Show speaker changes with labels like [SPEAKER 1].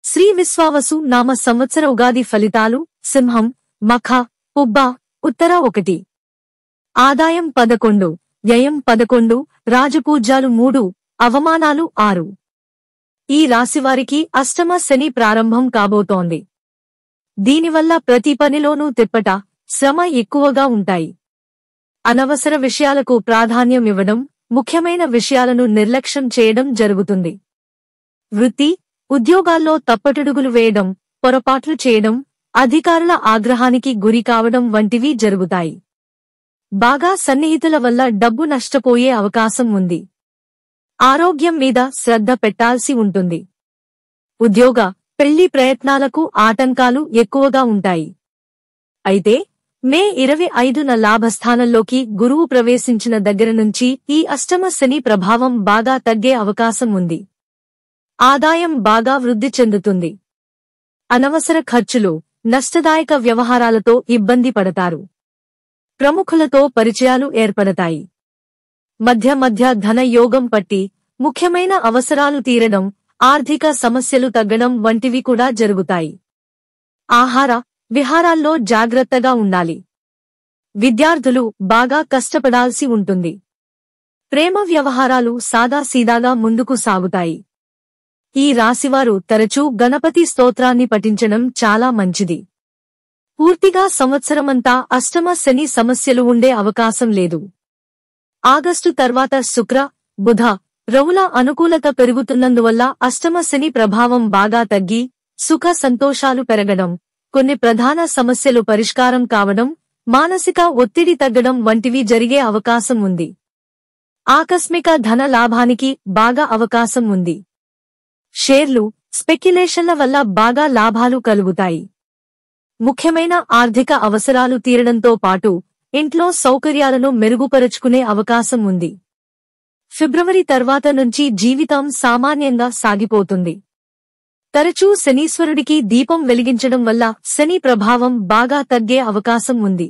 [SPEAKER 1] శ్రీ విశ్వావసు నామ సంవత్సర ఉగాది ఫలితాలు. సింహం, మఖ, పుబ్బ, ఉత్తర 1. ఆదాయం 11, వ్యయం 11, రాజపూజ్యాలు 3, అవమానాలు 6. ఈ రాశివారికి అష్టమ శని ప్రారంభం కాబోతోంది. దీనివల్ల ప్రతి పనిలోనూ తిప్పట, శ్రమ ఎక్కువగా ఉంటాయి. అనవసర విషయాలకు ప్రాధాన్యం ఇవ్వడం, ముఖ్యమైన విషయాలను నిర్లక్ష్యం చేయడం జరుగుతుంది. వృత్తి, ఉద్యోగాల్లో తప్పటడుగులు వేయడం, పొరపాట్లు చేయడం, అధికారుల ఆగ్రహానికి గురి కావడం వంటివి జరుగుతాయి. బాగా సన్నిహితుల వల్ల డబ్బు నష్టపోయే అవకాశం ఉంది. ఆరోగ్యం మీద శ్రద్ధ పెట్టాల్సి ఉంటుంది. ఉద్యోగ, పెళ్లి ప్రయత్నాలకు ఆటంకాలు ఎక్కువగా ఉంటాయి. అయితే మే 25న లాభస్థానంలోకి గురువు ప్రవేశించిన దగ్గర నుంచి ఈ అష్టమ శని ప్రభావం బాగా తగ్గే అవకాశం ఉంది. ఆదాయం బాగా వృద్ధి చెందుతుంది. అనవసర ఖర్చులు, నష్టదాయక వ్యవహారాలతో ఇబ్బంది పడతారు. ప్రముఖులతో పరిచయాలు ఏర్పడతాయి. మధ్య మధ్య ధన యోగం పట్టి, ముఖ్యమైన అవసరాలు తీరడం, ఆర్థిక సమస్యలు తగ్గడం వంటివి కూడా జరుగుతాయి. ఆహార, విహారాల్లో జాగ్రత్తగా ఉండాలి. విద్యార్థులు బాగా కష్టపడాల్సి ఉంటుంది. ప్రేమ వ్యవహారాలు సాదాసీదాగా ముందుకు సాగుతాయి. ఈ రాశివారు తరచూ గణపతి స్తోత్రాన్ని పఠించడం చాలా మంచిది. పూర్తిగా సంవత్సరమంతా అష్టమ శని సమస్యలు ఉండే అవకాశం లేదు. ఆగస్టు తర్వాత శుక్ర, బుధ, రవుల అనుకూలత పెరుగుతున్నందువల్ల అష్టమ శని ప్రభావం బాగా తగ్గి, సుఖ సంతోషాలు పెరగడం, కొన్ని ప్రధాన సమస్యలు పరిష్కారం కావడం, మానసిక ఒత్తిడి తగ్గడం వంటివి జరిగే అవకాశం ఉంది. ఆకస్మిక ధన లాభానికి బాగా అవకాశం ఉంది. షేర్లు, స్పెక్యులేషన్ల వల్ల బాగా లాభాలు కలుగుతాయి. ముఖ్యమైన ఆర్థిక అవసరాలు తీరడంతో పాటు ఇంట్లో సౌకర్యాలను మెరుగుపరుచుకునే అవకాశం ఉంది. ఫిబ్రవరి తర్వాత నుంచి జీవితం సామాన్యంగా సాగిపోతుంది. తరచూ శనీశ్వరుడికి దీపం వెలిగించడం వల్ల శని ప్రభావం బాగా తగ్గే అవకాశం ఉంది.